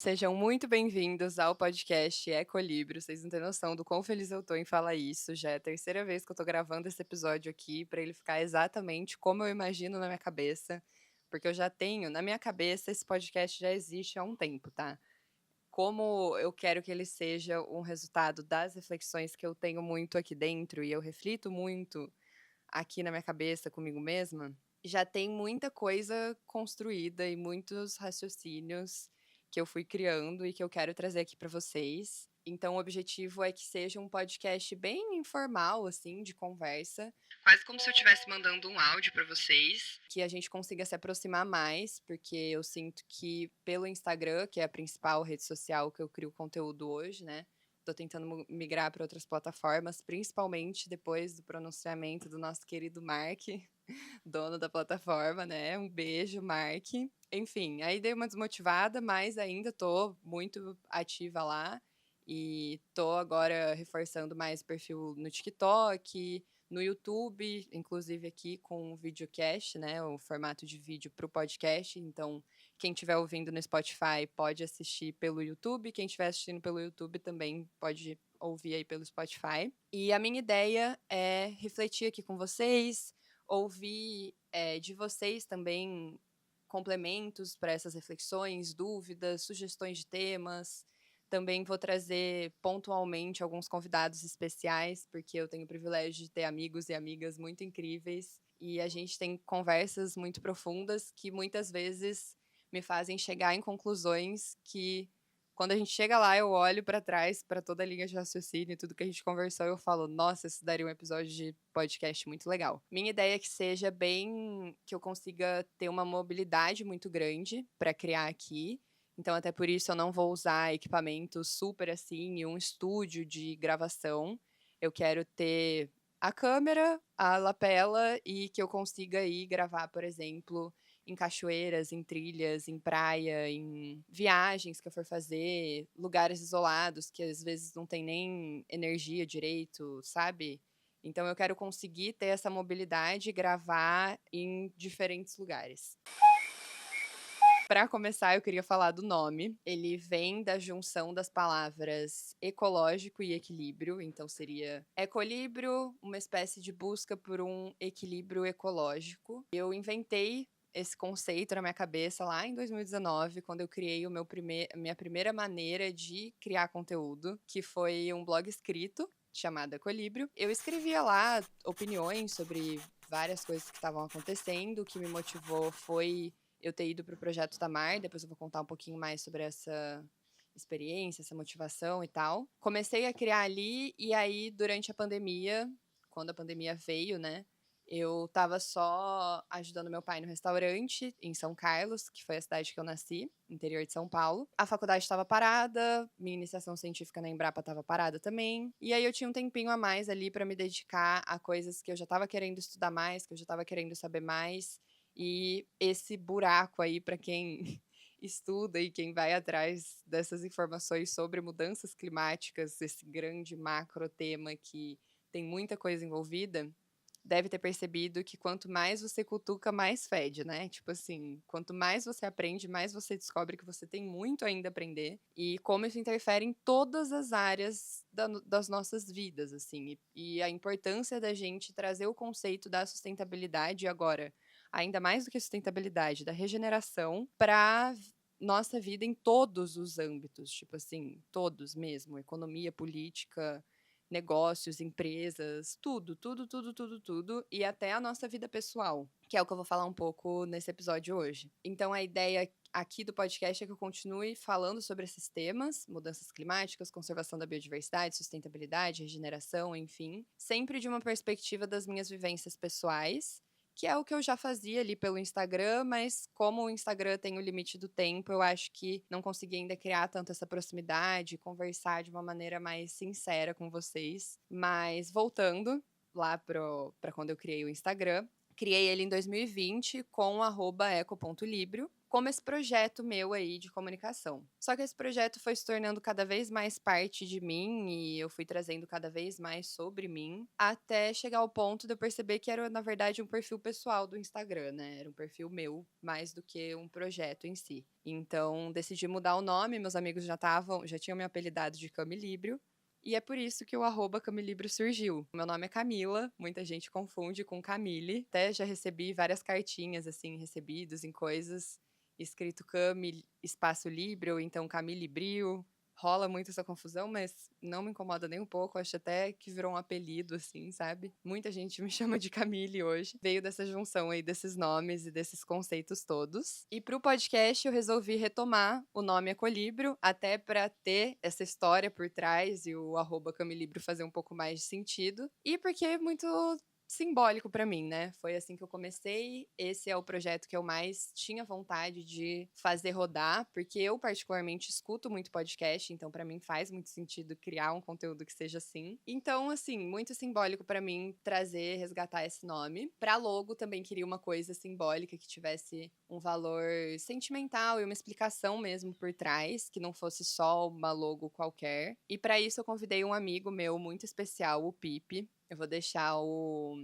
Sejam muito bem-vindos ao podcast Ecolibro. Vocês não têm noção do quão feliz eu tô em falar isso. Já é a terceira vez que eu tô gravando esse episódio aqui para ele ficar exatamente como eu imagino na minha cabeça, porque eu já tenho, na minha cabeça, esse podcast já existe há um tempo, tá? Como eu quero que ele seja um resultado das reflexões que eu tenho muito aqui dentro e eu reflito muito aqui na minha cabeça comigo mesma, já tem muita coisa construída e muitos raciocínios que eu fui criando e que eu quero trazer aqui para vocês. Então, o objetivo é que seja um podcast bem informal, assim, de conversa, quase como se eu estivesse mandando um áudio para vocês, que a gente consiga se aproximar mais, porque eu sinto que pelo Instagram, que é a principal rede social que eu crio conteúdo hoje, né? Tô tentando migrar para outras plataformas, principalmente depois do pronunciamento do nosso querido Mark, dono da plataforma, né? Um beijo, Mark. Enfim, aí dei uma desmotivada, mas ainda tô muito ativa lá. E tô agora reforçando mais o perfil no TikTok, no YouTube, inclusive aqui com o videocast, né? O formato de vídeo para o podcast. Então, quem estiver ouvindo no Spotify pode assistir pelo YouTube. Quem estiver assistindo pelo YouTube também pode ouvir aí pelo Spotify. E a minha ideia é refletir aqui com vocês, ouvir de vocês também complementos para essas reflexões, dúvidas, sugestões de temas. Também vou trazer pontualmente alguns convidados especiais, porque eu tenho o privilégio de ter amigos e amigas muito incríveis. E a gente tem conversas muito profundas que muitas vezes me fazem chegar em conclusões que, quando a gente chega lá, eu olho para trás, para toda a linha de raciocínio e tudo que a gente conversou, eu falo, nossa, isso daria um episódio de podcast muito legal. Minha ideia é que seja bem, que eu consiga ter uma mobilidade muito grande para criar aqui. Então, até por isso, eu não vou usar equipamento super assim e um estúdio de gravação. Eu quero ter a câmera, a lapela e que eu consiga ir gravar, por exemplo, em cachoeiras, em trilhas, em praia, em viagens que eu for fazer, lugares isolados que às vezes não tem nem energia direito, sabe? Então eu quero conseguir ter essa mobilidade e gravar em diferentes lugares. Para começar, eu queria falar do nome. Ele vem da junção das palavras ecológico e equilíbrio, então seria ecolíbrio, uma espécie de busca por um equilíbrio ecológico. Eu inventei esse conceito na minha cabeça lá em 2019, quando eu criei minha primeira maneira de criar conteúdo, que foi um blog escrito chamado Ecolíbrio. Eu escrevia lá opiniões sobre várias coisas que estavam acontecendo. O que me motivou foi eu ter ido para o Projeto Tamar. Depois eu vou contar um pouquinho mais sobre essa experiência, essa motivação e tal. Comecei a criar ali, e aí, durante a pandemia, quando a pandemia veio, né, eu estava só ajudando meu pai no restaurante em São Carlos, que foi a cidade que eu nasci, interior de São Paulo. A faculdade estava parada, minha iniciação científica na Embrapa estava parada também. E aí eu tinha um tempinho a mais ali para me dedicar a coisas que eu já estava querendo estudar mais, que eu já estava querendo saber mais. E esse buraco aí, para quem estuda e quem vai atrás dessas informações sobre mudanças climáticas, esse grande macro tema que tem muita coisa envolvida, deve ter percebido que quanto mais você cutuca, mais fede, né? Tipo assim, quanto mais você aprende, mais você descobre que você tem muito ainda a aprender e como isso interfere em todas as áreas das nossas vidas, assim. E a importância da gente trazer o conceito da sustentabilidade agora, ainda mais do que sustentabilidade, da regeneração, para nossa vida em todos os âmbitos, tipo assim, todos mesmo, economia, política, negócios, empresas, tudo, tudo, tudo, tudo, tudo, e até a nossa vida pessoal, que é o que eu vou falar um pouco nesse episódio hoje. Então, a ideia aqui do podcast é que eu continue falando sobre esses temas, mudanças climáticas, conservação da biodiversidade, sustentabilidade, regeneração, enfim, sempre de uma perspectiva das minhas vivências pessoais, que é o que eu já fazia ali pelo Instagram, mas como o Instagram tem o limite do tempo, eu acho que não consegui ainda criar tanto essa proximidade, conversar de uma maneira mais sincera com vocês. Mas voltando lá para quando eu criei o Instagram, criei ele em 2020 com @eco.librio. como esse projeto meu aí de comunicação. Só que esse projeto foi se tornando cada vez mais parte de mim e eu fui trazendo cada vez mais sobre mim, até chegar ao ponto de eu perceber que era, na verdade, um perfil pessoal do Instagram, né? Era um perfil meu, mais do que um projeto em si. Então, decidi mudar o nome, meus amigos já tinham me apelidado de Camilíbrio, e é por isso que o @Camilibro surgiu. Meu nome é Camila, muita gente confunde com Camille. Até já recebi várias cartinhas, assim, recebidos em coisas, escrito Camille, espaço Libre, ou então Camille Brio. Rola muito essa confusão, mas não me incomoda nem um pouco. Acho até que virou um apelido, assim, sabe? Muita gente me chama de Camille hoje. Veio dessa junção aí desses nomes e desses conceitos todos. E pro podcast eu resolvi retomar o nome Ecolibro, até para ter essa história por trás e o @Camilibro fazer um pouco mais de sentido. E porque é muito simbólico pra mim, né? Foi assim que eu comecei. Esse é o projeto que eu mais tinha vontade de fazer rodar, porque eu particularmente escuto muito podcast, então pra mim faz muito sentido criar um conteúdo que seja assim. Então, assim, muito simbólico pra mim trazer, resgatar esse nome. Pra logo também queria uma coisa simbólica que tivesse um valor sentimental e uma explicação mesmo por trás, que não fosse só uma logo qualquer. E pra isso eu convidei um amigo meu muito especial, o Pipe. Eu vou deixar o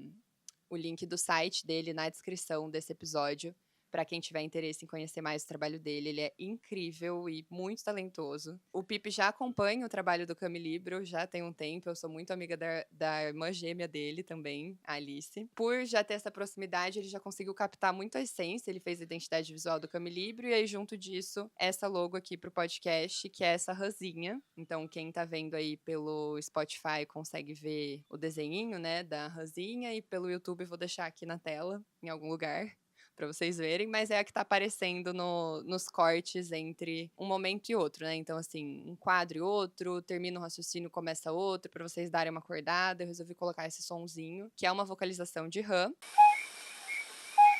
link do site dele na descrição desse episódio, para quem tiver interesse em conhecer mais o trabalho dele. Ele é incrível e muito talentoso. O Pipe já acompanha o trabalho do Camilibro, já tem um tempo. Eu sou muito amiga da irmã gêmea dele também, a Alice. Por já ter essa proximidade, ele já conseguiu captar muito a essência. Ele fez a identidade visual do Camilibro e aí, junto disso, essa logo aqui pro podcast, que é essa rãzinha. Então, quem tá vendo aí pelo Spotify consegue ver o desenhinho, né, da rãzinha, e pelo YouTube vou deixar aqui na tela, em algum lugar, pra vocês verem, mas é a que tá aparecendo nos cortes entre um momento e outro, né? Então, assim, um quadro e outro, termina um raciocínio, começa outro, pra vocês darem uma acordada. Eu resolvi colocar esse sonzinho, que é uma vocalização de rã.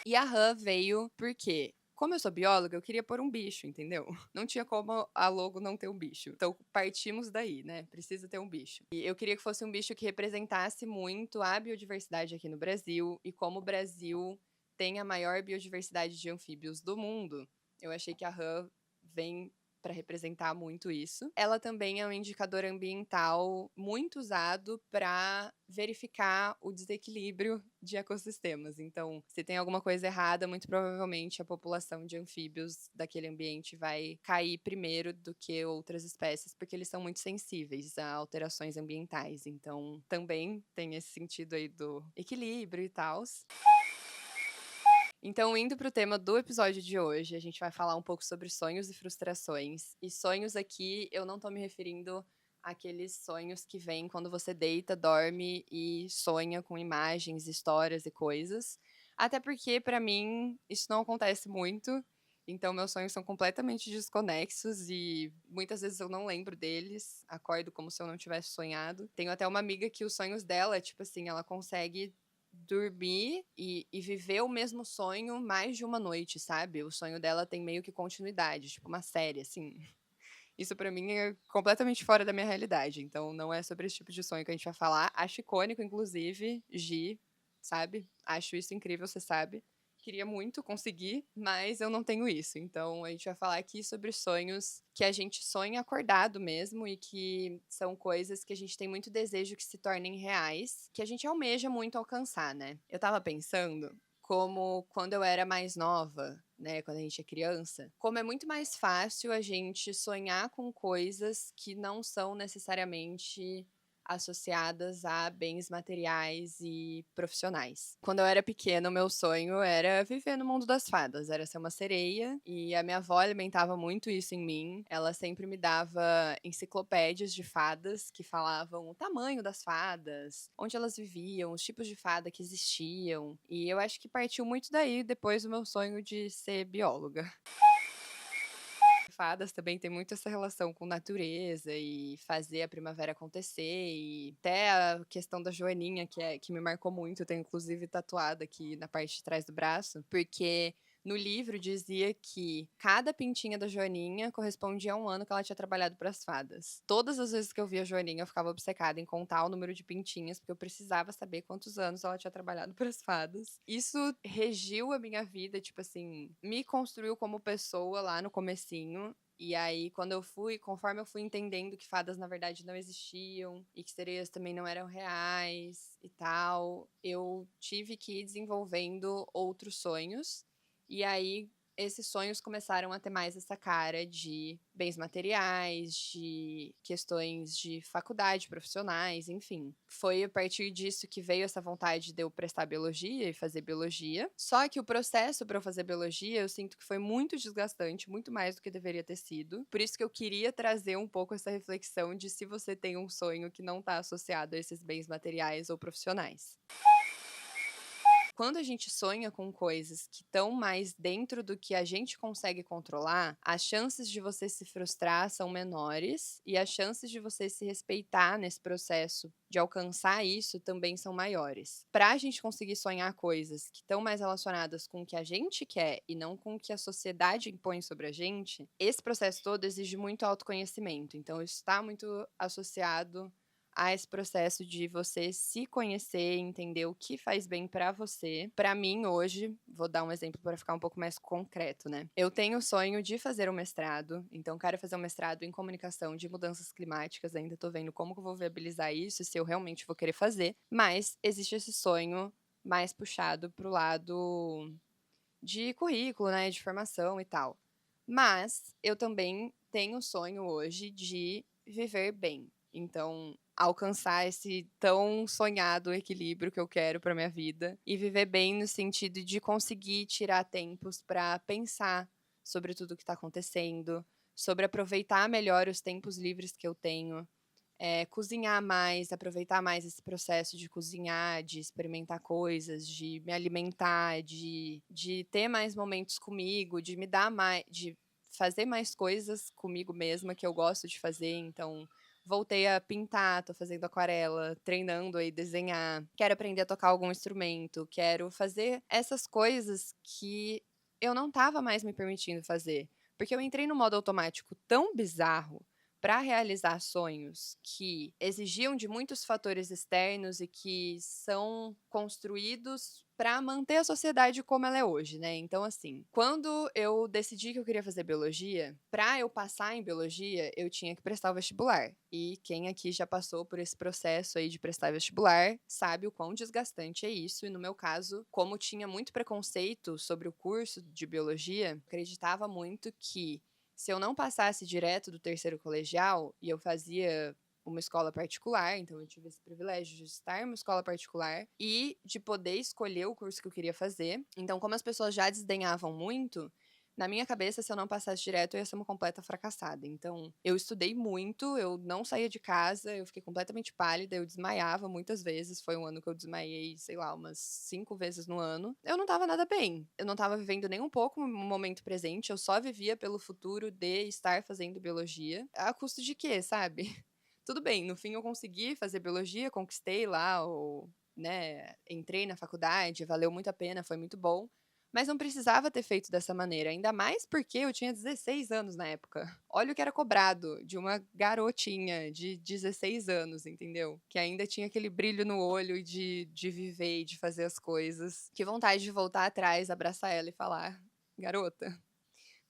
E a rã veio porque, como eu sou bióloga, eu queria pôr um bicho, entendeu? Não tinha como a logo não ter um bicho. Então partimos daí, né? Precisa ter um bicho. E eu queria que fosse um bicho que representasse muito a biodiversidade aqui no Brasil. E como o Brasil tem a maior biodiversidade de anfíbios do mundo, eu achei que a rã vem para representar muito isso. Ela também é um indicador ambiental muito usado para verificar o desequilíbrio de ecossistemas. Então, se tem alguma coisa errada, muito provavelmente a população de anfíbios daquele ambiente vai cair primeiro do que outras espécies, porque eles são muito sensíveis a alterações ambientais. Então, também tem esse sentido aí do equilíbrio e tal. Então, indo para o tema do episódio de hoje, a gente vai falar um pouco sobre sonhos e frustrações. E sonhos aqui, eu não tô me referindo àqueles sonhos que vêm quando você deita, dorme e sonha com imagens, histórias e coisas. Até porque, para mim, isso não acontece muito. Então, meus sonhos são completamente desconexos e muitas vezes eu não lembro deles. Acordo como se eu não tivesse sonhado. Tenho até uma amiga que os sonhos dela, tipo assim, ela consegue dormir e viver o mesmo sonho mais de uma noite, sabe? O sonho dela tem meio que continuidade, tipo uma série, assim. Isso pra mim é completamente fora da minha realidade, então não é sobre esse tipo de sonho que a gente vai falar. Acho icônico, inclusive, Gi, sabe? Acho isso incrível, você sabe. Queria muito conseguir, mas eu não tenho isso. Então a gente vai falar aqui sobre sonhos que a gente sonha acordado mesmo e que são coisas que a gente tem muito desejo que se tornem reais, que a gente almeja muito alcançar, né? Eu tava pensando como quando eu era mais nova, né, quando a gente é criança, como é muito mais fácil a gente sonhar com coisas que não são necessariamente associadas a bens materiais e profissionais. Quando eu era pequena, o meu sonho era viver no mundo das fadas, era ser uma sereia, e a minha avó alimentava muito isso em mim. Ela sempre me dava enciclopédias de fadas que falavam o tamanho das fadas, onde elas viviam, os tipos de fada que existiam, e eu acho que partiu muito daí depois do meu sonho de ser bióloga. Fadas também tem muito essa relação com natureza e fazer a primavera acontecer, e até a questão da joaninha, que me marcou muito, eu tenho inclusive tatuado aqui na parte de trás do braço, porque No livro dizia que cada pintinha da Joaninha correspondia a um ano que ela tinha trabalhado para as fadas. Todas as vezes que eu via a Joaninha, eu ficava obcecada em contar o número de pintinhas, porque eu precisava saber quantos anos ela tinha trabalhado para as fadas. Isso regiu a minha vida, tipo assim, me construiu como pessoa lá no comecinho. E aí, conforme eu fui entendendo que fadas na verdade não existiam e que sereias também não eram reais e tal, eu tive que ir desenvolvendo outros sonhos. E aí, esses sonhos começaram a ter mais essa cara de bens materiais, de questões de faculdade, profissionais, enfim. Foi a partir disso que veio essa vontade de eu prestar biologia e fazer biologia. Só que o processo para eu fazer biologia, eu sinto que foi muito desgastante, muito mais do que deveria ter sido. Por isso que eu queria trazer um pouco essa reflexão de se você tem um sonho que não está associado a esses bens materiais ou profissionais. Quando a gente sonha com coisas que estão mais dentro do que a gente consegue controlar, as chances de você se frustrar são menores e as chances de você se respeitar nesse processo de alcançar isso também são maiores. Para a gente conseguir sonhar coisas que estão mais relacionadas com o que a gente quer e não com o que a sociedade impõe sobre a gente, esse processo todo exige muito autoconhecimento. Então, isso está muito associado a esse processo de você se conhecer, entender o que faz bem pra você. Pra mim, hoje, vou dar um exemplo para ficar um pouco mais concreto, né? Eu tenho o sonho de fazer um mestrado, então quero fazer um mestrado em comunicação de mudanças climáticas. Ainda tô vendo como que eu vou viabilizar isso, se eu realmente vou querer fazer. Mas existe esse sonho mais puxado pro lado de currículo, né, de formação e tal. Mas eu também tenho o sonho hoje de viver bem. Então, alcançar esse tão sonhado equilíbrio que eu quero para minha vida e viver bem no sentido de conseguir tirar tempos para pensar sobre tudo que está acontecendo, sobre aproveitar melhor os tempos livres que eu tenho, cozinhar mais, aproveitar mais esse processo de cozinhar, de experimentar coisas, de me alimentar, de ter mais momentos comigo, de me dar mais, de fazer mais coisas comigo mesma que eu gosto de fazer. Então, voltei a pintar, tô fazendo aquarela, treinando aí desenhar. Quero aprender a tocar algum instrumento, quero fazer essas coisas que eu não tava mais me permitindo fazer. Porque eu entrei no modo automático tão bizarro para realizar sonhos que exigiam de muitos fatores externos e que são construídos para manter a sociedade como ela é hoje, né? Então, assim, quando eu decidi que eu queria fazer biologia, para eu passar em biologia, eu tinha que prestar o vestibular. E quem aqui já passou por esse processo aí de prestar vestibular sabe o quão desgastante é isso. E no meu caso, como tinha muito preconceito sobre o curso de biologia, acreditava muito que se eu não passasse direto do terceiro colegial, e eu fazia uma escola particular, então eu tive esse privilégio de estar em uma escola particular e de poder escolher o curso que eu queria fazer. Então, como as pessoas já desdenhavam muito, na minha cabeça, se eu não passasse direto, eu ia ser uma completa fracassada. Então, eu estudei muito, eu não saía de casa, eu fiquei completamente pálida, eu desmaiava muitas vezes. Foi um ano que eu desmaiei, sei lá, umas 5 vezes no ano. Eu não tava nada bem. Eu não tava vivendo nem um pouco o momento presente, eu só vivia pelo futuro de estar fazendo biologia. A custo de quê, sabe? Tudo bem, no fim eu consegui fazer biologia, conquistei lá o, né, entrei na faculdade, valeu muito a pena, foi muito bom. Mas não precisava ter feito dessa maneira, ainda mais porque eu tinha 16 anos na época. Olha o que era cobrado de uma garotinha de 16 anos, entendeu? Que ainda tinha aquele brilho no olho de viver e de fazer as coisas. Que vontade de voltar atrás, abraçar ela e falar: garota,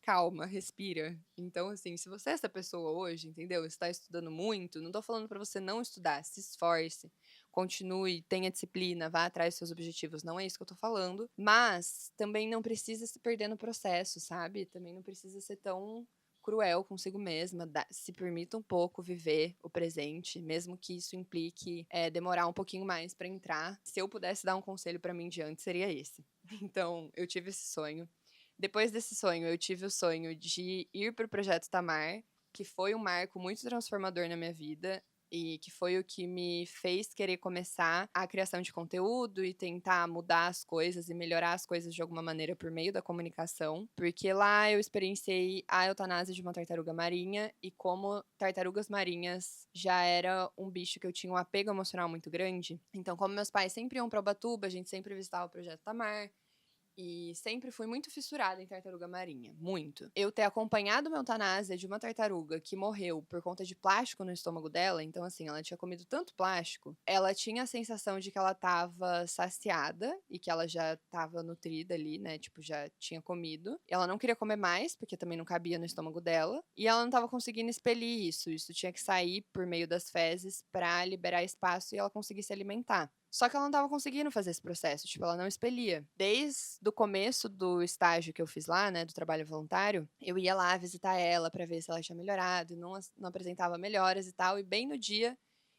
calma, respira. Então, assim, se você é essa pessoa hoje, entendeu? Está estudando muito, não tô falando pra você não estudar, se esforce, continue, tenha disciplina, vá atrás dos seus objetivos, não é isso que eu tô falando, mas também não precisa se perder no processo, sabe? Também não precisa ser tão cruel consigo mesma, se permita um pouco viver o presente, mesmo que isso implique demorar um pouquinho mais pra entrar. Se eu pudesse dar um conselho pra mim de antes, seria esse. Então, eu tive esse sonho. Depois desse sonho, eu tive o sonho de ir para o Projeto Tamar, que foi um marco muito transformador na minha vida e que foi o que me fez querer começar a criação de conteúdo e tentar mudar as coisas e melhorar as coisas de alguma maneira por meio da comunicação, porque lá eu experienciei a eutanásia de uma tartaruga marinha e como tartarugas marinhas já era um bicho que eu tinha um apego emocional muito grande. Então, como meus pais sempre iam para Ubatuba, a gente sempre visitava o Projeto Tamar. E sempre fui muito fissurada em tartaruga marinha, muito. Eu ter acompanhado uma eutanásia de uma tartaruga que morreu por conta de plástico no estômago dela, então assim, ela tinha comido tanto plástico, ela tinha a sensação de que ela tava saciada e que ela já tava nutrida ali, né, tipo, já tinha comido. Ela não queria comer mais, porque também não cabia no estômago dela, e ela não tava conseguindo expelir isso tinha que sair por meio das fezes pra liberar espaço e ela conseguir se alimentar. Só que ela não estava conseguindo fazer esse processo, tipo, ela não expelia. Desde o começo do estágio que eu fiz lá, né, do trabalho voluntário, eu ia lá visitar ela pra ver se ela tinha melhorado, e não apresentava melhoras e tal, e bem no dia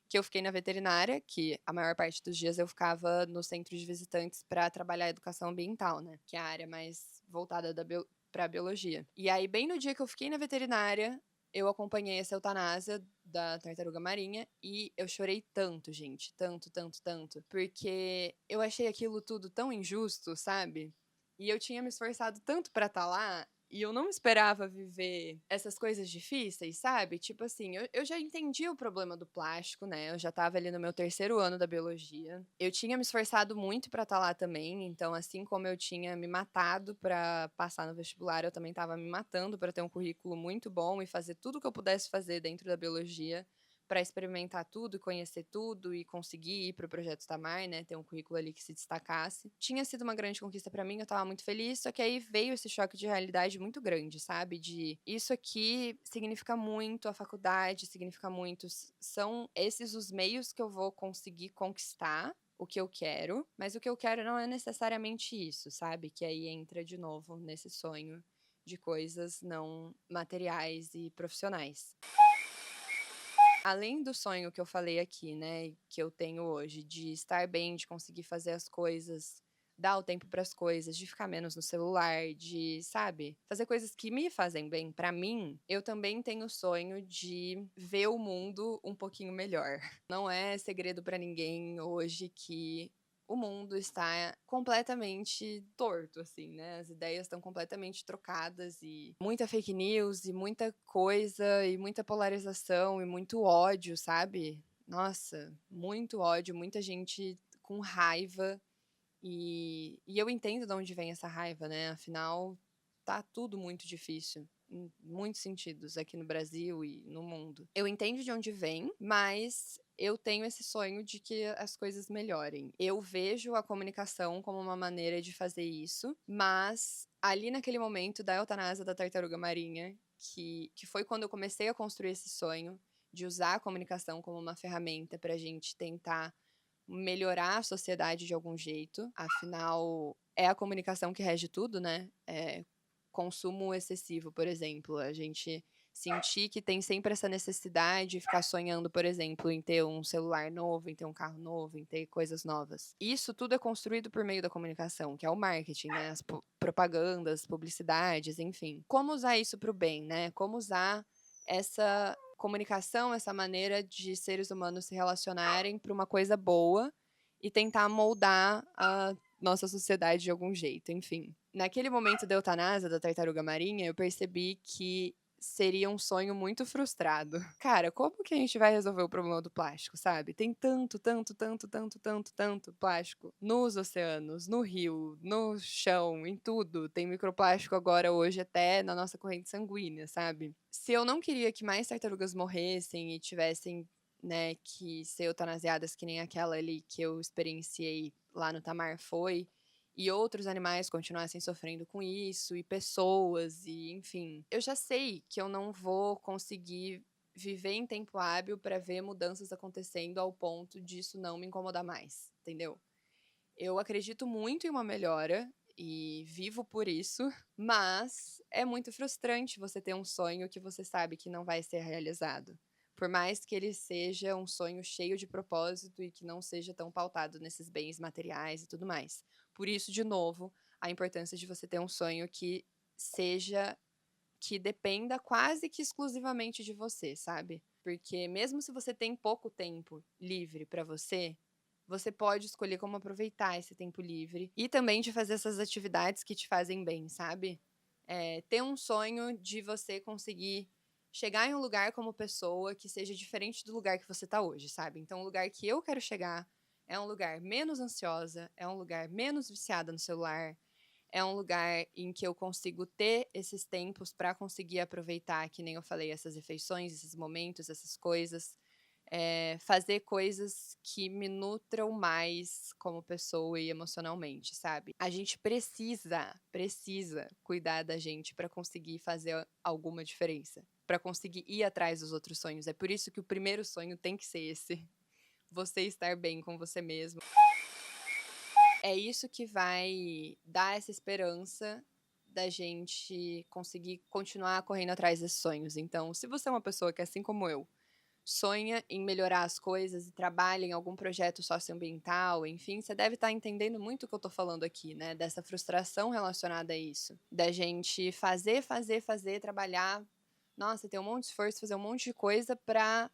que eu fiquei na veterinária, que a maior parte dos dias eu ficava no centro de visitantes pra trabalhar a educação ambiental, né, que é a área mais voltada pra biologia. E aí, bem no dia que eu fiquei na veterinária, eu acompanhei essa eutanásia da tartaruga marinha e eu chorei tanto, gente, tanto, tanto, tanto, porque eu achei aquilo tudo tão injusto, sabe? E eu tinha me esforçado tanto pra estar lá e eu não esperava viver essas coisas difíceis, sabe? Tipo assim, eu já entendi o problema do plástico, né? Eu já tava ali no meu terceiro ano da biologia. Eu tinha me esforçado muito pra estar lá também, então assim como eu tinha me matado pra passar no vestibular, eu também tava me matando pra ter um currículo muito bom e fazer tudo que eu pudesse fazer dentro da biologia para experimentar tudo, conhecer tudo e conseguir ir para o Projeto Tamar, né, ter um currículo ali que se destacasse. Tinha sido uma grande conquista para mim, eu estava muito feliz, só que aí veio esse choque de realidade muito grande, sabe? De isso aqui significa muito, a faculdade significa muito, são esses os meios que eu vou conseguir conquistar o que eu quero, mas o que eu quero não é necessariamente isso, sabe? Que aí entra de novo nesse sonho de coisas não materiais e profissionais. Além do sonho que eu falei aqui, né, que eu tenho hoje, de estar bem, de conseguir fazer as coisas, dar o tempo para as coisas, de ficar menos no celular, de, sabe, fazer coisas que me fazem bem pra mim, eu também tenho o sonho de ver o mundo um pouquinho melhor. Não é segredo pra ninguém hoje que o mundo está completamente torto, assim, né? As ideias estão completamente trocadas e muita fake news e muita coisa e muita polarização e muito ódio, sabe? Nossa, muito ódio, muita gente com raiva e eu entendo de onde vem essa raiva, né? Afinal, tá tudo muito difícil. Em muitos sentidos, aqui no Brasil e no mundo. Eu entendo de onde vem, mas eu tenho esse sonho de que as coisas melhorem. Eu vejo a comunicação como uma maneira de fazer isso, mas ali naquele momento da eutanásia da tartaruga marinha, que foi quando eu comecei a construir esse sonho de usar a comunicação como uma ferramenta pra gente tentar melhorar a sociedade de algum jeito. Afinal, é a comunicação que rege tudo, né? Consumo excessivo, por exemplo. A gente sentir que tem sempre essa necessidade de ficar sonhando, por exemplo, em ter um celular novo, em ter um carro novo, em ter coisas novas. Isso tudo é construído por meio da comunicação, que é o marketing, né? As propagandas, publicidades, enfim. Como usar isso para o bem, né? Como usar essa comunicação, essa maneira de seres humanos se relacionarem para uma coisa boa e tentar moldar a nossa sociedade de algum jeito, enfim. Naquele momento da eutanásia da tartaruga marinha, eu percebi que seria um sonho muito frustrado. Cara, como que a gente vai resolver o problema do plástico, sabe? Tem tanto, tanto, tanto, tanto, tanto, tanto plástico nos oceanos, no rio, no chão, em tudo. Tem microplástico agora hoje até na nossa corrente sanguínea, sabe? Se eu não queria que mais tartarugas morressem e tivessem, né, que ser eutanasiadas que nem aquela ali que eu experienciei lá no Tamar foi, e outros animais continuassem sofrendo com isso, e pessoas, e enfim. Eu já sei que eu não vou conseguir viver em tempo hábil para ver mudanças acontecendo ao ponto disso não me incomodar mais, entendeu? Eu acredito muito em uma melhora e vivo por isso, mas é muito frustrante você ter um sonho que você sabe que não vai ser realizado. Por mais que ele seja um sonho cheio de propósito e que não seja tão pautado nesses bens materiais e tudo mais. Por isso, de novo, a importância de você ter um sonho que seja que dependa quase que exclusivamente de você, sabe? Porque mesmo se você tem pouco tempo livre para você, você pode escolher como aproveitar esse tempo livre e também de fazer essas atividades que te fazem bem, sabe? Ter um sonho de você conseguir chegar em um lugar como pessoa que seja diferente do lugar que você tá hoje, sabe? Então, o lugar que eu quero chegar é um lugar menos ansiosa, é um lugar menos viciada no celular, é um lugar em que eu consigo ter esses tempos para conseguir aproveitar, que nem eu falei, essas refeições, esses momentos, essas coisas. Fazer coisas que me nutram mais como pessoa e emocionalmente, sabe. A gente precisa cuidar da gente para conseguir fazer alguma diferença, para conseguir ir atrás dos outros sonhos. É por isso que o primeiro sonho tem que ser esse, você estar bem com você mesmo. É isso que vai dar essa esperança da gente conseguir continuar correndo atrás desses sonhos. Então, se você é uma pessoa que, assim como eu, sonha em melhorar as coisas e trabalha em algum projeto socioambiental, enfim, você deve estar entendendo muito o que eu tô falando aqui, né? Dessa frustração relacionada a isso. Da gente fazer, trabalhar. Nossa, ter um monte de esforço, fazer um monte de coisa pra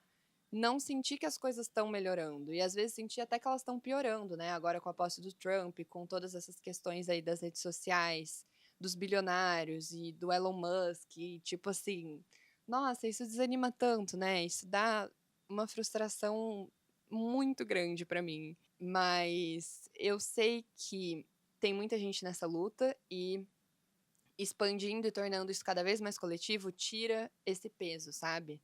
não sentir que as coisas estão melhorando. E às vezes sentir até que elas estão piorando, né? Agora com a posse do Trump, com todas essas questões aí das redes sociais, dos bilionários e do Elon Musk, e tipo assim, nossa, isso desanima tanto, né? Isso dá uma frustração muito grande pra mim. Mas eu sei que tem muita gente nessa luta e expandindo e tornando isso cada vez mais coletivo tira esse peso, sabe?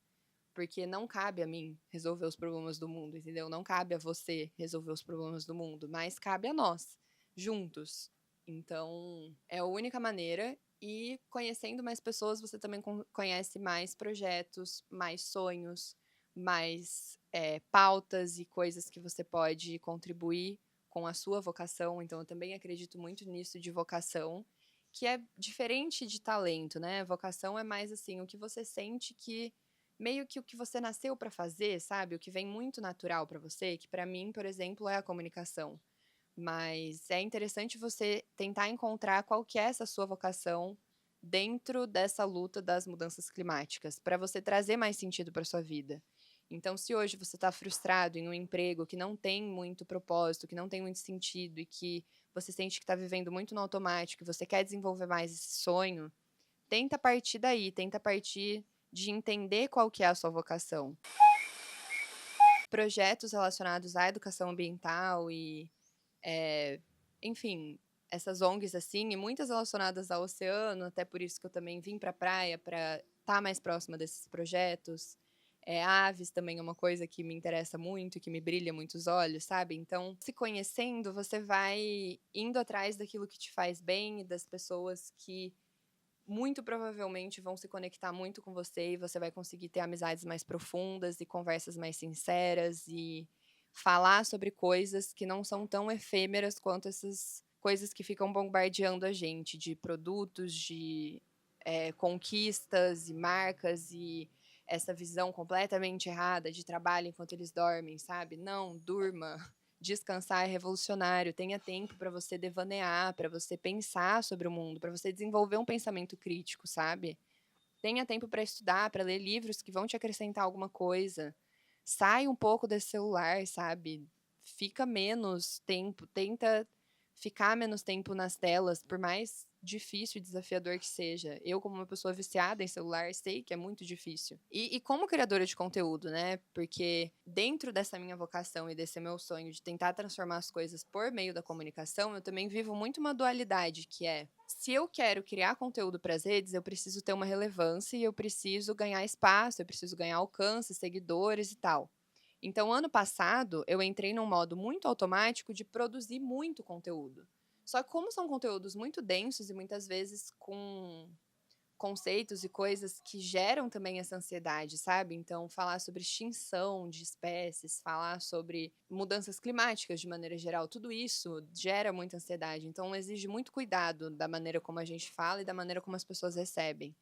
Porque não cabe a mim resolver os problemas do mundo, entendeu? Não cabe a você resolver os problemas do mundo, mas cabe a nós, juntos. Então, é a única maneira. E conhecendo mais pessoas, você também conhece mais projetos, mais sonhos, mais pautas e coisas que você pode contribuir com a sua vocação. Então, eu também acredito muito nisso de vocação, que é diferente de talento, né? Vocação é mais assim, o que você sente que meio que o que você nasceu para fazer, sabe? O que vem muito natural para você, que para mim, por exemplo, é a comunicação. Mas é interessante você tentar encontrar qual que é essa sua vocação dentro dessa luta das mudanças climáticas, para você trazer mais sentido para sua vida. Então, se hoje você está frustrado em um emprego que não tem muito propósito, que não tem muito sentido e que você sente que está vivendo muito no automático, e você quer desenvolver mais esse sonho, tenta partir daí, tenta partir de entender qual que é a sua vocação. Projetos relacionados à educação ambiental e, eh, enfim, essas ONGs, assim, e muitas relacionadas ao oceano, até por isso que eu também vim para a praia, para estar mais próxima desses projetos. Aves também é uma coisa que me interessa muito, que me brilha muito os olhos, sabe. Então, se conhecendo, você vai indo atrás daquilo que te faz bem e das pessoas que muito provavelmente vão se conectar muito com você e você vai conseguir ter amizades mais profundas e conversas mais sinceras e falar sobre coisas que não são tão efêmeras quanto essas coisas que ficam bombardeando a gente, de produtos, de conquistas e marcas e essa visão completamente errada de trabalho enquanto eles dormem, sabe? Não, durma. Descansar é revolucionário. Tenha tempo para você devanear, para você pensar sobre o mundo, para você desenvolver um pensamento crítico, sabe? Tenha tempo para estudar, para ler livros que vão te acrescentar alguma coisa. Sai um pouco desse celular, sabe? Fica menos tempo, tenta ficar menos tempo nas telas, por mais difícil e desafiador que seja. Eu, como uma pessoa viciada em celular, sei que é muito difícil. E como criadora de conteúdo, né? Porque dentro dessa minha vocação e desse meu sonho de tentar transformar as coisas por meio da comunicação, eu também vivo muito uma dualidade, que é: se eu quero criar conteúdo para as redes, eu preciso ter uma relevância e eu preciso ganhar espaço, eu preciso ganhar alcance, seguidores e tal. Então, ano passado, eu entrei num modo muito automático de produzir muito conteúdo. Só que como são conteúdos muito densos e muitas vezes com conceitos e coisas que geram também essa ansiedade, sabe? Então, falar sobre extinção de espécies, falar sobre mudanças climáticas de maneira geral, tudo isso gera muita ansiedade. Então, exige muito cuidado da maneira como a gente fala e da maneira como as pessoas recebem.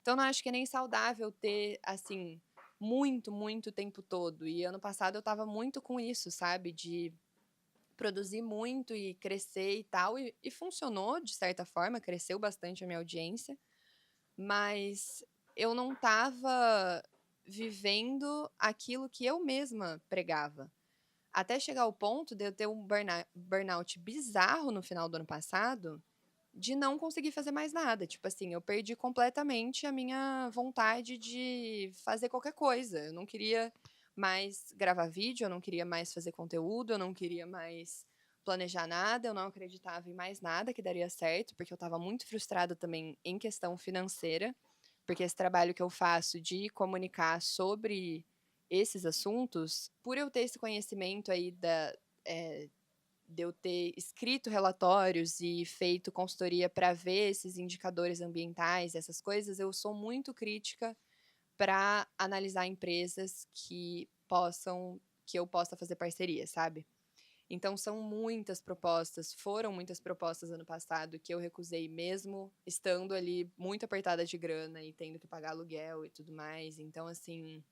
Então, não acho que é nem saudável ter, assim, muito o tempo todo. E ano passado eu tava muito com isso, sabe? De produzir muito e crescer e tal. E funcionou de certa forma, cresceu bastante a minha audiência, mas eu não estava vivendo aquilo que eu mesma pregava. Até chegar ao ponto de eu ter um burnout bizarro no final do ano passado, de não conseguir fazer mais nada. Tipo assim, eu perdi completamente a minha vontade de fazer qualquer coisa. Eu não queria mais gravar vídeo, eu não queria mais fazer conteúdo, eu não queria mais planejar nada, eu não acreditava em mais nada que daria certo, porque eu estava muito frustrada também em questão financeira, porque esse trabalho que eu faço de comunicar sobre esses assuntos, por eu ter esse conhecimento aí de eu ter escrito relatórios e feito consultoria para ver esses indicadores ambientais, essas coisas, eu sou muito crítica para analisar empresas que eu possa fazer parceria, sabe? Então são muitas propostas, foram muitas propostas ano passado que eu recusei mesmo estando ali muito apertada de grana e tendo que pagar aluguel e tudo mais. Então, assim,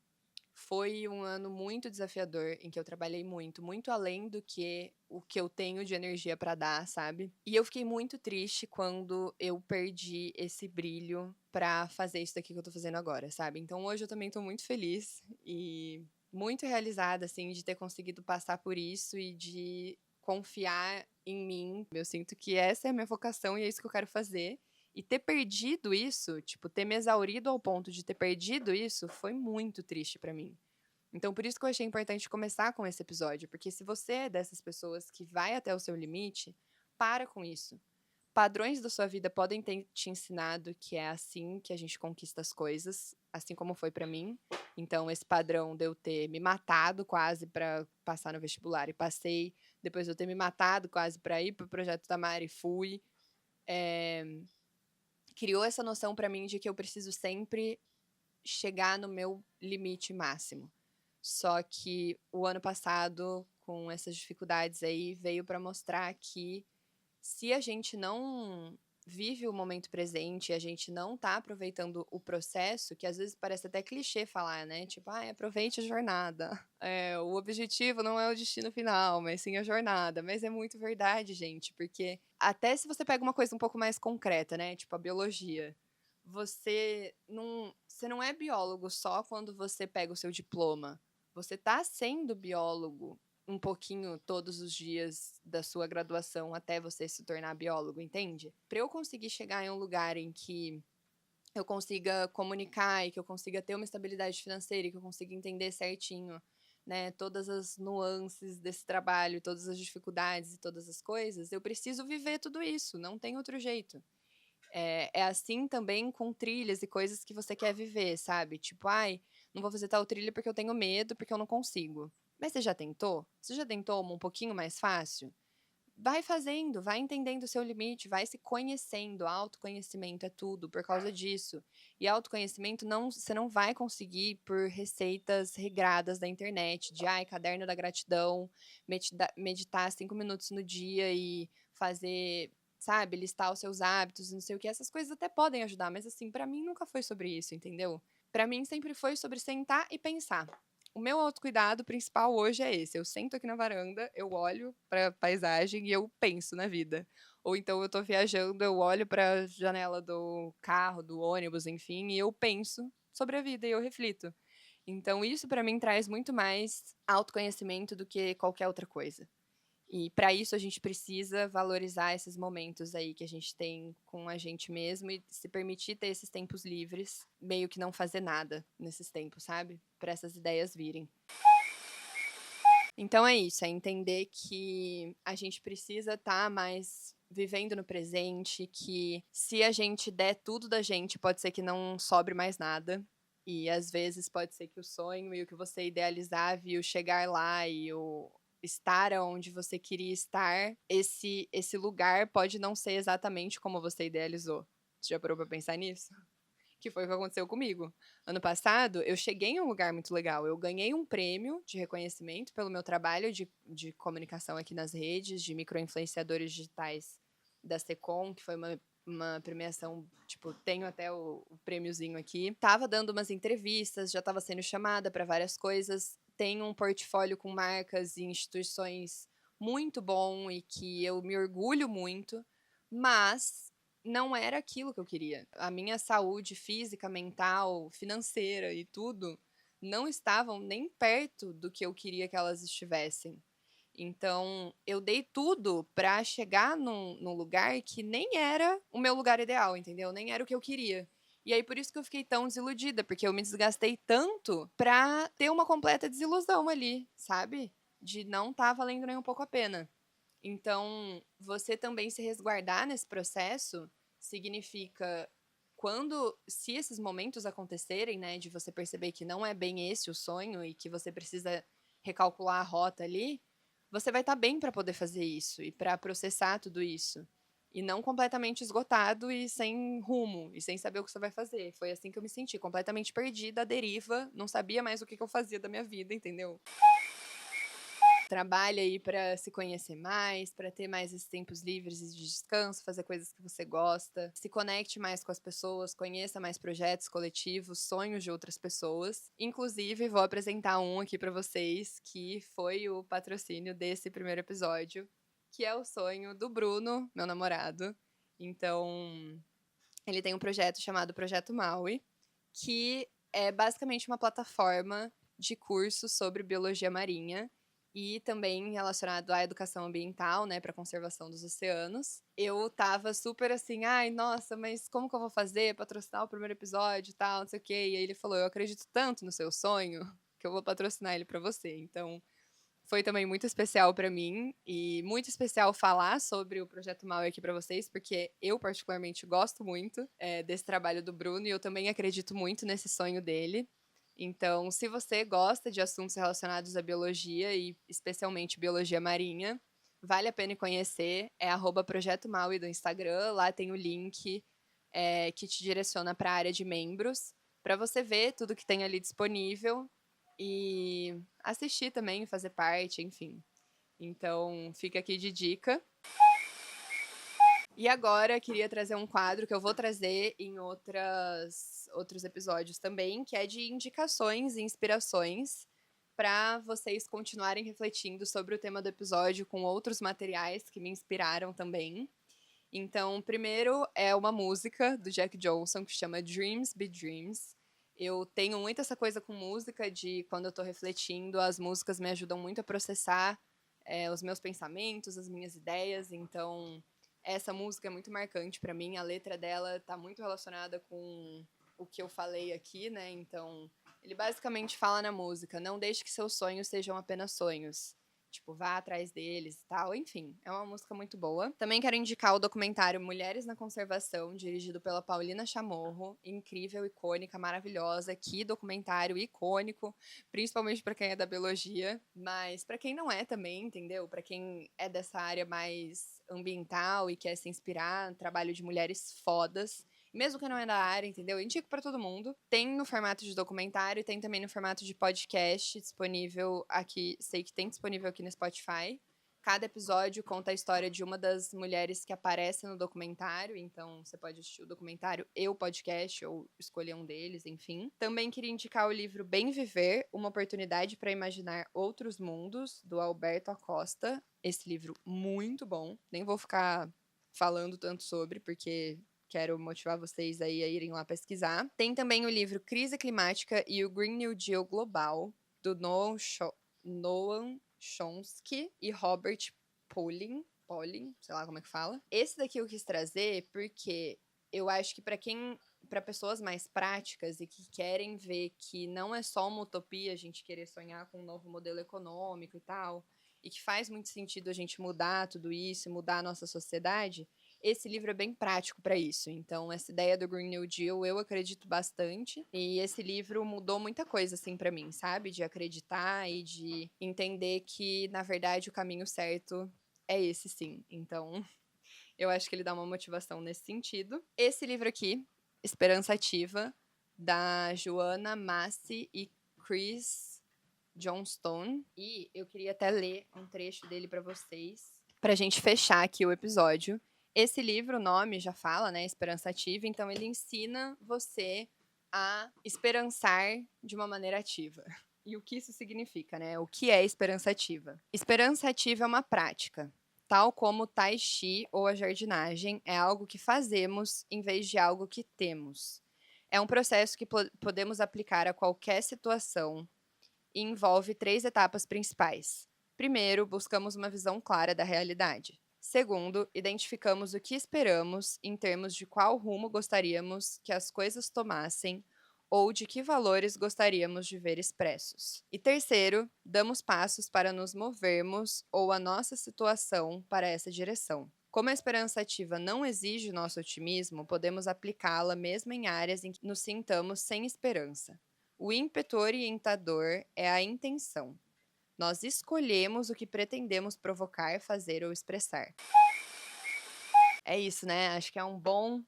foi um ano muito desafiador em que eu trabalhei muito, muito além do que o que eu tenho de energia para dar, sabe? E eu fiquei muito triste quando eu perdi esse brilho para fazer isso daqui que eu tô fazendo agora, sabe? Então hoje eu também tô muito feliz e muito realizada, assim, de ter conseguido passar por isso e de confiar em mim. Eu sinto que essa é a minha vocação e é isso que eu quero fazer. E ter perdido isso, tipo, ter me exaurido ao ponto de ter perdido isso, foi muito triste pra mim. Então, por isso que eu achei importante começar com esse episódio, porque se você é dessas pessoas que vai até o seu limite, para com isso. Padrões da sua vida podem ter te ensinado que é assim que a gente conquista as coisas, assim como foi pra mim. Então, esse padrão de eu ter me matado quase pra passar no vestibular e passei, depois de eu ter me matado quase pra ir pro projeto da Mari e fui, criou essa noção pra mim de que eu preciso sempre chegar no meu limite máximo. Só que o ano passado, com essas dificuldades aí, veio pra mostrar que se a gente não vive o momento presente, a gente não tá aproveitando o processo, que às vezes parece até clichê falar, né? Tipo, aproveite a jornada. O objetivo não é o destino final, mas sim a jornada. Mas é muito verdade, gente, porque até se você pega uma coisa um pouco mais concreta, né? Tipo a biologia. Você não é biólogo só quando você pega o seu diploma. Você tá sendo biólogo um pouquinho todos os dias da sua graduação até você se tornar biólogo, entende? Para eu conseguir chegar em um lugar em que eu consiga comunicar e que eu consiga ter uma estabilidade financeira e que eu consiga entender certinho, né, todas as nuances desse trabalho, todas as dificuldades e todas as coisas, eu preciso viver tudo isso, não tem outro jeito. É assim também com trilhas e coisas que você quer viver, sabe? Tipo, não vou fazer tal trilha porque eu tenho medo, porque eu não consigo. Mas você já tentou? Você já tentou uma um pouquinho mais fácil? Vai fazendo, vai entendendo o seu limite, vai se conhecendo. Autoconhecimento é tudo por causa disso. E autoconhecimento você não vai conseguir por receitas regradas da internet, de caderno da gratidão, meditar 5 minutos no dia e fazer, sabe, listar os seus hábitos, não sei o que. Essas coisas até podem ajudar, mas assim, pra mim nunca foi sobre isso, entendeu? Pra mim sempre foi sobre sentar e pensar. O meu autocuidado principal hoje é esse. Eu sento aqui na varanda, eu olho pra paisagem e eu penso na vida. Ou então eu tô viajando, eu olho pra janela do carro, do ônibus, enfim, e eu penso sobre a vida e eu reflito. Então isso pra mim traz muito mais autoconhecimento do que qualquer outra coisa. E para isso a gente precisa valorizar esses momentos aí que a gente tem com a gente mesmo e se permitir ter esses tempos livres, meio que não fazer nada nesses tempos, sabe? Para essas ideias virem. Então é isso, é entender que a gente precisa estar mais vivendo no presente, que se a gente der tudo da gente, pode ser que não sobre mais nada. E às vezes pode ser que o sonho e o que você idealizava e o chegar lá e o estar onde você queria estar, esse lugar pode não ser exatamente como você idealizou. Você já parou pra pensar nisso? Que foi o que aconteceu comigo. Ano passado, eu cheguei em um lugar muito legal. Eu ganhei um prêmio de reconhecimento pelo meu trabalho de comunicação aqui nas redes, de micro-influenciadores digitais da Secom, que foi uma premiação, tipo, tenho até o prêmiozinho aqui. Tava dando umas entrevistas, já tava sendo chamada para várias coisas. Tenho um portfólio com marcas e instituições muito bom e que eu me orgulho muito, mas não era aquilo que eu queria. A minha saúde física, mental, financeira e tudo não estavam nem perto do que eu queria que elas estivessem. Então, eu dei tudo pra chegar num lugar que nem era o meu lugar ideal, entendeu? Nem era o que eu queria. E aí, por isso que eu fiquei tão desiludida, porque eu me desgastei tanto pra ter uma completa desilusão ali, sabe? De não tá valendo nem um pouco a pena. Então, você também se resguardar nesse processo significa se esses momentos acontecerem, né, de você perceber que não é bem esse o sonho e que você precisa recalcular a rota ali, você vai estar bem para poder fazer isso e para processar tudo isso. E não completamente esgotado e sem rumo, e sem saber o que você vai fazer. Foi assim que eu me senti, completamente perdida, à deriva, não sabia mais o que eu fazia da minha vida, entendeu? Trabalha aí para se conhecer mais, para ter mais esses tempos livres e de descanso, fazer coisas que você gosta, se conecte mais com as pessoas, conheça mais projetos coletivos, sonhos de outras pessoas. Inclusive, vou apresentar um aqui para vocês, que foi o patrocínio desse primeiro episódio, que é o sonho do Bruno, meu namorado. Então, ele tem um projeto chamado Projeto Maui, que é basicamente uma plataforma de cursos sobre biologia marinha e também relacionado à educação ambiental, né, para conservação dos oceanos. Eu tava super assim, ai, nossa, mas como que eu vou fazer, patrocinar o primeiro episódio e tal, não sei o quê. E aí ele falou, eu acredito tanto no seu sonho que eu vou patrocinar ele para você. Então, foi também muito especial para mim e muito especial falar sobre o Projeto Mal aqui para vocês, porque eu particularmente gosto muito desse trabalho do Bruno e eu também acredito muito nesse sonho dele. Então, se você gosta de assuntos relacionados à biologia e especialmente biologia marinha, vale a pena conhecer. É @Projeto Maui do Instagram. Lá tem o link que te direciona para a área de membros, para você ver tudo que tem ali disponível e assistir também, fazer parte, enfim. Então, fica aqui de dica. E agora, queria trazer um quadro que eu vou trazer em outros episódios também, que é de indicações e inspirações para vocês continuarem refletindo sobre o tema do episódio com outros materiais que me inspiraram também. Então, primeiro é uma música do Jack Johnson que chama Dreams Be Dreams. Eu tenho muito essa coisa com música de quando eu tô refletindo, as músicas me ajudam muito a processar os meus pensamentos, as minhas ideias. Então, essa música é muito marcante para mim. A letra dela tá muito relacionada com o que eu falei aqui, né? Então, ele basicamente fala na música: não deixe que seus sonhos sejam apenas sonhos. Tipo, vá atrás deles e tal. Enfim, é uma música muito boa. Também quero indicar o documentário Mulheres na Conservação, dirigido pela Paulina Chamorro. Incrível, icônica, maravilhosa. Que documentário icônico, principalmente para quem é da biologia, mas para quem não é também, entendeu? Para quem é dessa área mais ambiental e quer se inspirar no trabalho de mulheres fodas. Mesmo que não é da área, entendeu? Eu indico pra todo mundo. Tem no formato de documentário, tem também no formato de podcast disponível aqui. Sei que tem disponível aqui no Spotify. Cada episódio conta a história de uma das mulheres que aparece no documentário. Então, você pode assistir o documentário e o podcast, ou escolher um deles, enfim. Também queria indicar o livro Bem Viver, Uma Oportunidade para Imaginar Outros Mundos, do Alberto Acosta. Esse livro muito bom. Nem vou ficar falando tanto sobre, porque quero motivar vocês aí a irem lá pesquisar. Tem também o livro Crise Climática e o Green New Deal Global, do Noam Chomsky e Robert Pollin, sei lá como é que fala. Esse daqui eu quis trazer porque eu acho que para pessoas mais práticas e que querem ver que não é só uma utopia a gente querer sonhar com um novo modelo econômico e tal, e que faz muito sentido a gente mudar tudo isso, mudar a nossa sociedade, esse livro é bem prático para isso. Então, essa ideia do Green New Deal eu acredito bastante. E esse livro mudou muita coisa, assim, para mim, sabe? De acreditar e de entender que, na verdade, o caminho certo é esse, sim. Então, eu acho que ele dá uma motivação nesse sentido. Esse livro aqui, Esperança Ativa, da Joanna Massi e Chris Johnstone. E eu queria até ler um trecho dele para vocês, pra gente fechar aqui o episódio. Esse livro, o nome já fala, né? Esperança Ativa, então ele ensina você a esperançar de uma maneira ativa. E o que isso significa, né? O que é esperança ativa? Esperança ativa é uma prática. Tal como o tai chi ou a jardinagem, é algo que fazemos em vez de algo que temos. É um processo que podemos aplicar a qualquer situação e envolve 3 etapas principais. Primeiro, buscamos uma visão clara da realidade. Segundo, identificamos o que esperamos em termos de qual rumo gostaríamos que as coisas tomassem ou de que valores gostaríamos de ver expressos. E terceiro, damos passos para nos movermos ou a nossa situação para essa direção. Como a esperança ativa não exige nosso otimismo, podemos aplicá-la mesmo em áreas em que nos sintamos sem esperança. O ímpeto orientador é a intenção. Nós escolhemos o que pretendemos provocar, fazer ou expressar. É isso, né? Acho que é um bom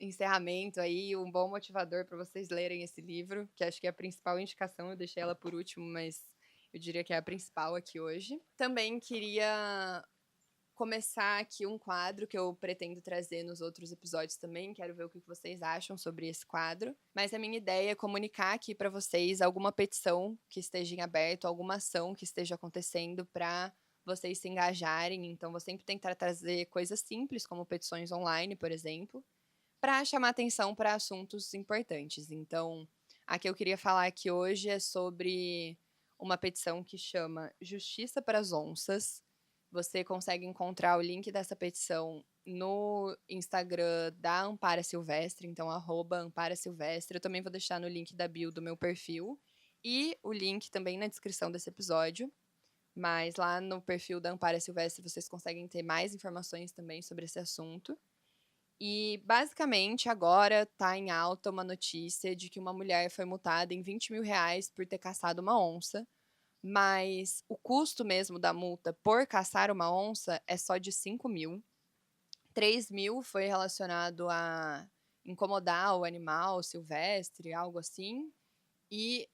encerramento aí, um bom motivador para vocês lerem esse livro, que acho que é a principal indicação, eu deixei ela por último, mas eu diria que é a principal aqui hoje. Também queria começar aqui um quadro que eu pretendo trazer nos outros episódios também, quero ver o que vocês acham sobre esse quadro, mas a minha ideia é comunicar aqui para vocês alguma petição que esteja em aberto, alguma ação que esteja acontecendo para vocês se engajarem, então vou sempre tentar trazer coisas simples, como petições online, por exemplo, para chamar atenção para assuntos importantes. Então, a que eu queria falar aqui hoje é sobre uma petição que chama Justiça para as Onças. Você consegue encontrar o link dessa petição no Instagram da Ampara Silvestre, então @Ampara Silvestre. Eu também vou deixar no link da bio do meu perfil e o link também na descrição desse episódio. Mas lá no perfil da Ampara Silvestre vocês conseguem ter mais informações também sobre esse assunto. E, basicamente, agora tá em alta uma notícia de que uma mulher foi multada em R$ 20.000 por ter caçado uma onça, mas o custo mesmo da multa por caçar uma onça é só de 5.000. 3.000 foi relacionado a incomodar o animal silvestre, algo assim, e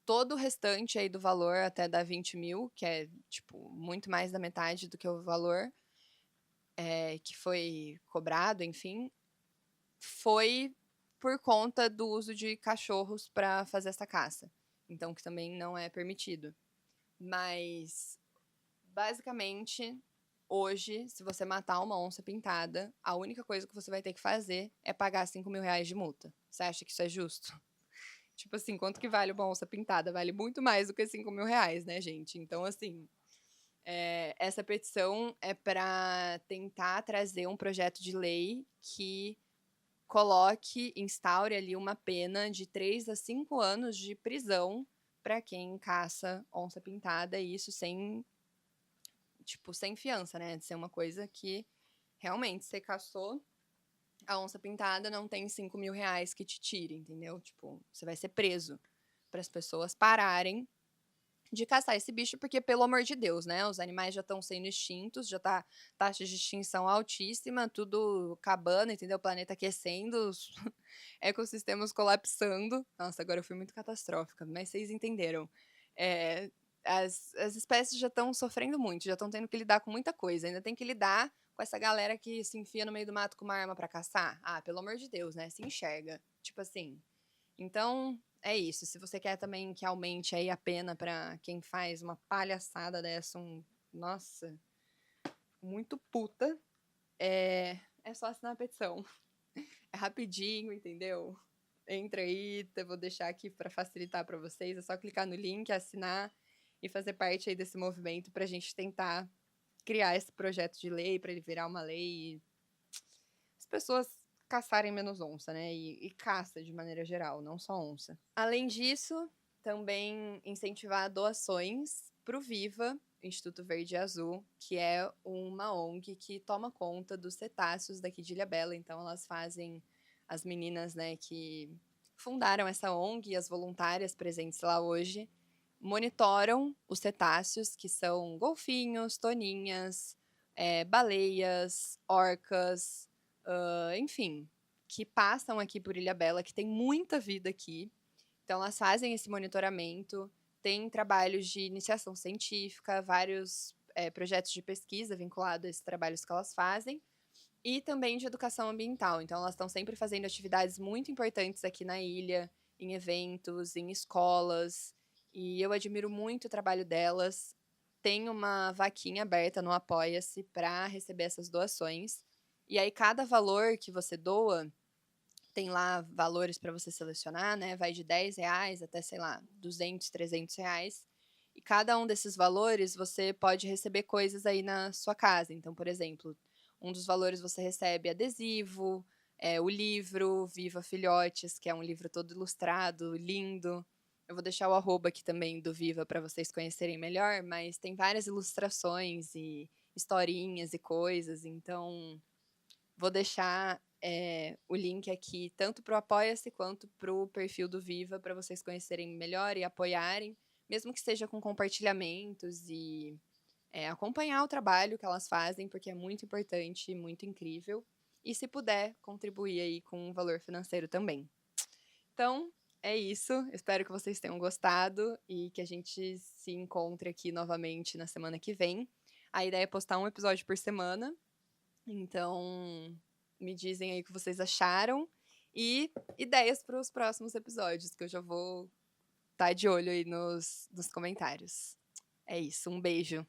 todo o restante aí do valor até dá 20.000, que é, tipo, muito mais da metade do que o valor que foi cobrado, enfim, foi por conta do uso de cachorros para fazer essa caça. Então, que também não é permitido. Mas, basicamente, hoje, se você matar uma onça pintada, a única coisa que você vai ter que fazer é pagar R$ 5.000 de multa. Você acha que isso é justo? Tipo assim, quanto que vale uma onça pintada? Vale muito mais do que R$ 5.000, né, gente? Então, assim, essa petição é para tentar trazer um projeto de lei que instaure ali uma pena de 3 a 5 anos de prisão para quem caça onça pintada, e isso sem, tipo, sem fiança, né? De ser uma coisa que realmente você caçou a onça pintada, não tem R$ 5.000 que te tire, entendeu? Tipo, você vai ser preso para as pessoas pararem de caçar esse bicho, porque, pelo amor de Deus, né? Os animais já estão sendo extintos, já tá taxa de extinção altíssima, tudo acabando, entendeu? O planeta aquecendo, os ecossistemas colapsando. Nossa, agora eu fui muito catastrófica, mas vocês entenderam. É, as espécies já estão sofrendo muito, já estão tendo que lidar com muita coisa. Ainda tem que lidar com essa galera que se enfia no meio do mato com uma arma pra caçar. Ah, pelo amor de Deus, né? Se enxerga. Tipo assim. Então, é isso. Se você quer também que aumente aí a pena pra quem faz uma palhaçada dessa, nossa, muito puta, é só assinar a petição. É rapidinho, entendeu? Entra aí, eu vou deixar aqui para facilitar para vocês. É só clicar no link, assinar e fazer parte aí desse movimento para a gente tentar criar esse projeto de lei, para ele virar uma lei e as pessoas caçarem menos onça, né? E caça de maneira geral, não só onça. Além disso, também incentivar doações para o Viva, Instituto Verde e Azul, que é uma ONG que toma conta dos cetáceos daqui de Ilhabela. Então, elas fazem, as meninas, né, que fundaram essa ONG e as voluntárias presentes lá hoje, monitoram os cetáceos, que são golfinhos, toninhas, baleias, orcas, enfim, que passam aqui por Ilhabela, que tem muita vida aqui. Então, elas fazem esse monitoramento, tem trabalhos de iniciação científica, vários projetos de pesquisa vinculados a esses trabalhos que elas fazem, e também de educação ambiental. Então, elas estão sempre fazendo atividades muito importantes aqui na ilha, em eventos, em escolas, e eu admiro muito o trabalho delas. Tem uma vaquinha aberta no Apoia-se para receber essas doações. E aí, cada valor que você doa, tem lá valores para você selecionar, né? Vai de R$ 10 até, sei lá, R$ 200, R$ 300. E cada um desses valores você pode receber coisas aí na sua casa. Então, por exemplo, um dos valores você recebe adesivo, o livro Viva Filhotes, que é um livro todo ilustrado, lindo. Eu vou deixar o arroba aqui também do Viva para vocês conhecerem melhor, mas tem várias ilustrações e historinhas e coisas, então vou deixar o link aqui tanto para o Apoia-se quanto para o perfil do Viva para vocês conhecerem melhor e apoiarem, mesmo que seja com compartilhamentos e acompanhar o trabalho que elas fazem, porque é muito importante, muito incrível. E se puder, contribuir aí com um valor financeiro também. Então, é isso. Espero que vocês tenham gostado e que a gente se encontre aqui novamente na semana que vem. A ideia é postar um episódio por semana. Então, me dizem aí o que vocês acharam e ideias para os próximos episódios, que eu já vou estar de olho aí nos comentários. É isso, um beijo.